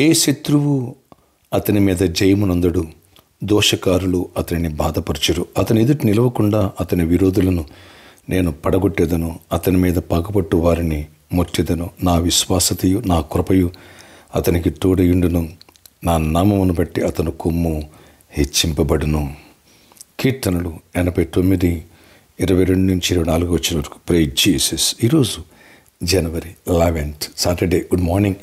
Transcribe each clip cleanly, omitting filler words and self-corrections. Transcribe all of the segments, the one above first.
ఏ శత్రువు అతని మీద జయమునందడు, దోషకారులు అతనిని బాధపరచరు. అతని ఎదుటి నిలవకుండా అతని విరోధులను నేను పడగొట్టేదను, అతని మీద పగపట్టు వారిని మొట్టెదను. నా విశ్వాసతయు నా కృపయు అతనికి తోడయుండును, నా నామమును బట్టి అతను కొమ్ము హెచ్చింపబడును. కీర్తనలు 89:22-24 వరకు. Praise Jesus. ఈరోజు జనవరి 11 సాటర్డే. Good morning.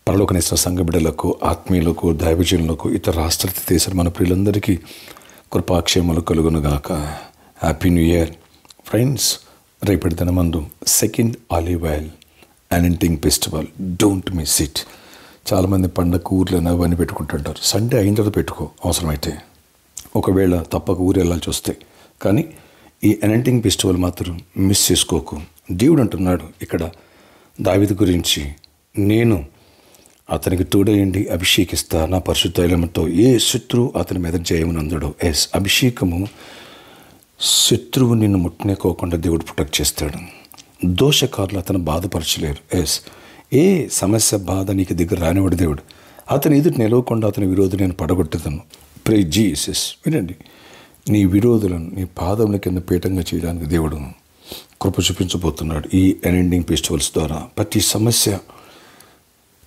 పరలోకనేసిన సంఘ బిడ్డలకు, ఆత్మీయులకు, దైవజనులకు, ఇతర రాష్ట్ర దేశాల మన ప్రియులందరికీ కృపాక్షేమలు కలుగునుగాక. Happy new year friends. రేపటి దినమందు 2nd olive oil anointing festival. Don't miss it. చాలామంది పండగ ఊర్లను అవన్నీ పెట్టుకుంటుంటారు. సండే అయిన తర్వాత పెట్టుకో అవసరమైతే, ఒకవేళ తప్పక ఊరు వెళ్ళాల్సి వస్తే. కానీ ఈ అనాయింటింగ్ ఫెస్టివల్ మాత్రం మిస్ చేసుకోకు. దేవుడు అంటున్నాడు ఇక్కడ దావీదు గురించి, నేను అతనికి తోడయండి అభిషేకిస్తా నా పరిశుద్ధ తైలముతో, ఏ శత్రువు అతని మీద జయమునందుడు. ఎస్, అభిషేకము శత్రువు నిన్ను ముట్టనేకోకుండా దేవుడు ప్రొటెక్ట్ చేస్తాడు. దోషకారులు అతను బాధపరచలేరు. ఎస్, ఏ సమస్య బాధ నీకు దగ్గర రానివాడు దేవుడు. అతని ఎదుటి నిలవకుండా అతని విరోధులు నేను పడగొట్టేదను. Praise Jesus. వినండి, నీ విరోధులను నీ పాదముల కింద పీఠంగా చేయడానికి దేవుడు కృప చూపించబోతున్నాడు ఈ అనాయింటింగ్ ఫెస్టివల్స్ ద్వారా. ప్రతి సమస్య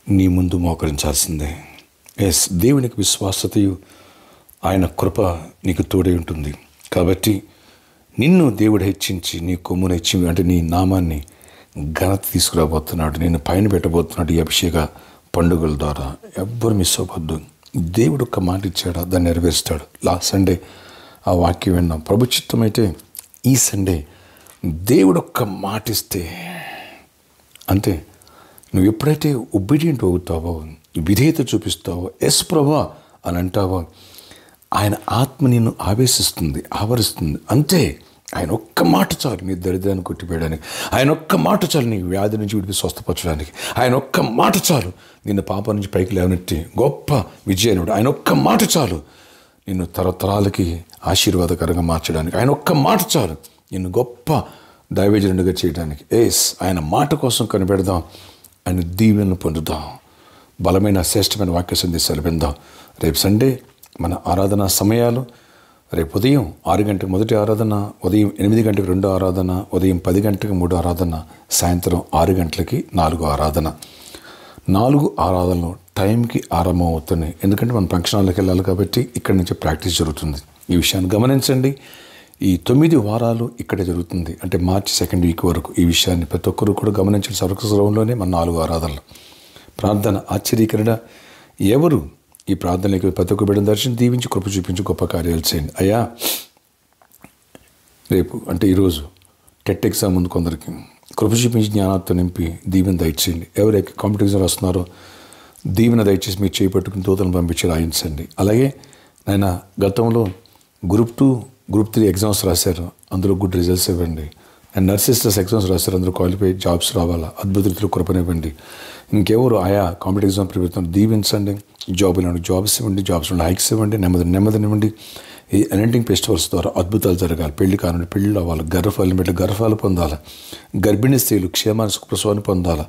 నీ ముందు మోకరించాల్సిందే. ఎస్, దేవునికి విశ్వాసతయు ఆయన కృప నీకు తోడై ఉంటుంది. కాబట్టి నిన్ను దేవుడు హెచ్చించి, నీ కొమ్మును హెచ్చించి, అంటే నీ నామాన్ని ఘనత తీసుకురాబోతున్నాడు, నిన్ను పైన పెట్టబోతున్నాడు ఈ అభిషేక పండుగల ద్వారా. ఎవ్వరు మిస్ అవ్వద్దు. దేవుడు ఒక్క మాట ఇచ్చాడా, దాన్ని నెరవేరుస్తాడు. లాస్ట్ సండే ఆ వాక్యం విన్నాం. ప్రభు చిత్తమైతే ఈ సండే దేవుడు ఒక్క మాట ఇస్తే అంతే. నువ్వు ఎప్పుడైతే ఒబీడియంట్ అవుతావో, విధేయత చూపిస్తావో, ఎస్ ప్రభా అని అంటావో, ఆయన ఆత్మ నిన్ను ఆవేశిస్తుంది, ఆవరిస్తుంది. అంతే. ఆయన ఒక్క మాట చాలు నీ దరిద్రాన్ని కొట్టిపోయడానికి. ఆయన ఒక్క మాట చాలు నీ వ్యాధి నుంచి విడిపి స్వస్థపరచడానికి. ఆయన ఒక్క మాట చాలు నిన్ను పాపం నుంచి పైకి లేవనెత్తి గొప్ప విజయాన్ని. ఆయన ఒక్క మాట చాలు నిన్ను తరతరాలకి ఆశీర్వాదకరంగా మార్చడానికి. ఆయన ఒక్క మాట చాలు నిన్ను గొప్ప దైవజనుడిగా చేయడానికి. ఎస్, ఆయన మాట కోసం కనిపెడదాం, ఆయన దీవెనలు పొందుదాం. బలమైన శ్రేష్టమైన వాక్య సందేశాలు విందాం. రేపు సండే మన ఆరాధన సమయాలు: రేపు ఉదయం 6 గంటలకు మొదటి ఆరాధన, ఉదయం 8 గంటలకు 2వ ఆరాధన, ఉదయం 10 గంటలకు 3వ ఆరాధన, సాయంత్రం 6 గంటలకి 4వ ఆరాధన. 4 ఆరాధనలు టైంకి ఆరంభం అవుతున్నాయి. ఎందుకంటే మనం ఫంక్షన్ హాల్లోకి వెళ్ళాలి కాబట్టి ఇక్కడి నుంచి ప్రాక్టీస్ జరుగుతుంది. ఈ విషయాన్ని గమనించండి. ఈ 9 వారాలు ఇక్కడే జరుగుతుంది. అంటే మార్చి 2nd వీక్ వరకు. ఈ విషయాన్ని ప్రతి ఒక్కరు కూడా గమనించిన సర్వస్వరంలోనే మన 4 ఆరాధనలు. ప్రార్థన ఆశ్చర్యకరణ. ఎవరు ఈ ప్రార్థనకి ప్రతి ఒక్క బిడ్డను దర్శనం దీవించి కృప చూపించి గొప్ప కార్యాలు చేయండి. అయ్యా, రేపు అంటే ఈరోజు టెట్ ఎగ్జామ్ ముందు కొందరికి కృప చూపించి జ్ఞానాత్తో నింపి దీవెన దయచేయండి. ఎవరైతే కాంపిటేటివ్ ఎగ్జామ్ వస్తున్నారో దీవెన దయచేసి మీరు చేపట్టుకుని దూతలను పంపించి రాయించండి. అలాగే ఆయన గతంలో గ్రూప్ 2, గ్రూప్ 3 ఎగ్జామ్స్ రాశారు, అందులో గుడ్ రిజల్ట్స్ ఇవ్వండి. అండ్ నర్సెస్ ఎగ్జామ్స్ రాశారు, అందులో క్వాలిఫై జాబ్స్ రావాలా, అద్భుత రీతిలో కృపనివ్వండి. ఇంకెవరు ఆయా కాంపిటేటివ్ ఎగ్జామ్ ప్రిపేర్ దీవించండి. జాబ్స్ ఇవ్వండి, జాబ్స్ హైక్స్ ఇవ్వండి, నెమ్మదినివ్వండి. ఈ అనాయింటింగ్ ఫెస్టివల్స్ ద్వారా అద్భుతాలు జరగాలి. పెళ్లి కానుండి పెళ్ళి అవ్వాలి, గర్భాలు పొందాలి, గర్భిణీ స్త్రీలు క్షేమాన్ని సుఖప్రసవాన్ని పొందాలి.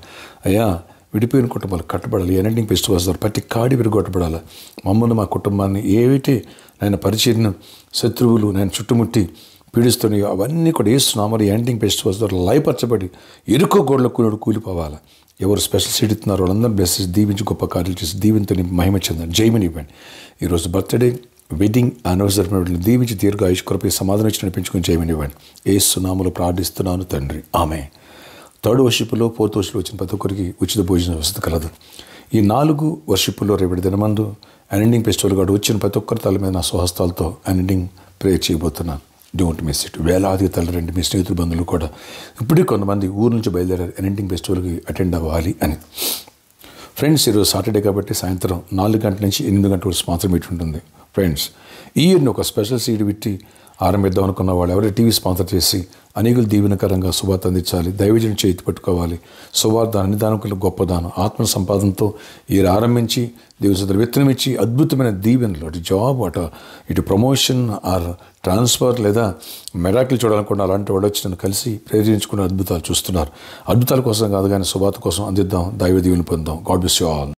అయ్యా, విడిపోయిన కుటుంబాలు కట్టబడాలి. అనాయింటింగ్ ఫెస్టివల్స్ ద్వారా ప్రతి కాడి విరగొట్టబడాలి. మమ్మల్ని, మా కుటుంబాన్ని ఏవైతే ఆయన పరిచయం శత్రువులు నేను చుట్టుముట్టి పీడిస్తున్నాయో అవన్నీ కూడా ఏస్తున్నామని అనాయింటింగ్ ఫెస్టివల్స్ ద్వారా లయపరచబడి ఎరుకో గోడల కూలిపోవాలి. ఎవరు స్పెషల్ సీట్ ఇస్తున్నారో వాళ్ళందరూ బ్లెస్ దీవించి గొప్ప కార్యాలు చేసి దీవెనతో మహిమ చెందండి. జయమని ఇవ్వండి. ఈరోజు బర్త్డే, వెడ్డింగ్ యానివర్సరీ దీవించి దీర్ఘ ఆయుష్ కృప సమాధానం ఇచ్చి నడిపించుకొని జయమని ఇవ్వండి. యేసు నామములో ప్రార్థిస్తున్నాను తండ్రి, ఆమెన్. 3rd వర్షిప్లో 4th వర్షిప్లో వచ్చిన ప్రతి ఒక్కరికి ఉచిత భోజన వసతి కలదు. ఈ 4 వర్షిప్లో రేపటి దినమందు అనాయింటింగ్ ఫెస్టివల్ కూడా వచ్చిన ప్రతి ఒక్కరి తల మీద నా స్వహస్తాలతో అనాయింటింగ్ ప్రేయర్ చేయబోతున్నాను. Don't miss it. వేలాది తల్లిదండ్రులు, మీ స్నేహితుల బంధువులు కూడా ఇప్పుడే కొంతమంది ఊరు నుంచి బయలుదేరారు అనాయింటింగ్ ఫెస్టివల్కి అటెండ్ అవ్వాలి అని. ఫ్రెండ్స్, ఈరోజు సాటర్డే కాబట్టి సాయంత్రం 4 గంటల నుంచి 8 గంటల వరకు స్పాన్సర్ మీట్ ఉంటుంది. ఫ్రెండ్స్, ఈ ఇయర్ని ఒక స్పెషల్ సీట్ పెట్టి ఆరంభిద్దాం అనుకున్న వాళ్ళు ఎవరైనా టీవీ స్పాన్సర్ చేసి అనేకులు దీవెనకరంగా సువార్త అందించాలి. దైవజనుని చేతి పట్టుకోవాలి. సువార్త అన్నిదానకులు గొప్ప దానం. ఆత్మ సంపాదనతో ఈ ఆరంభించి దేవుని విత్తనం ఇచ్చి అద్భుతమైన దీవెనలు, అటు జాబ్, ఇటు ప్రమోషన్ ఆర్ ట్రాన్స్ఫర్ లేదా మెరాకిల్ చూడాలనుకున్న అలాంటి వాళ్ళు వచ్చి నన్ను కలిసి ప్రేరేపించుకునే అద్భుతాలు చూస్తున్నారు. అద్భుతాల కోసం కాదు కానీ సువార్త కోసం అందిద్దాం, దైవ దీవెనలు పొందాం. God bless you all.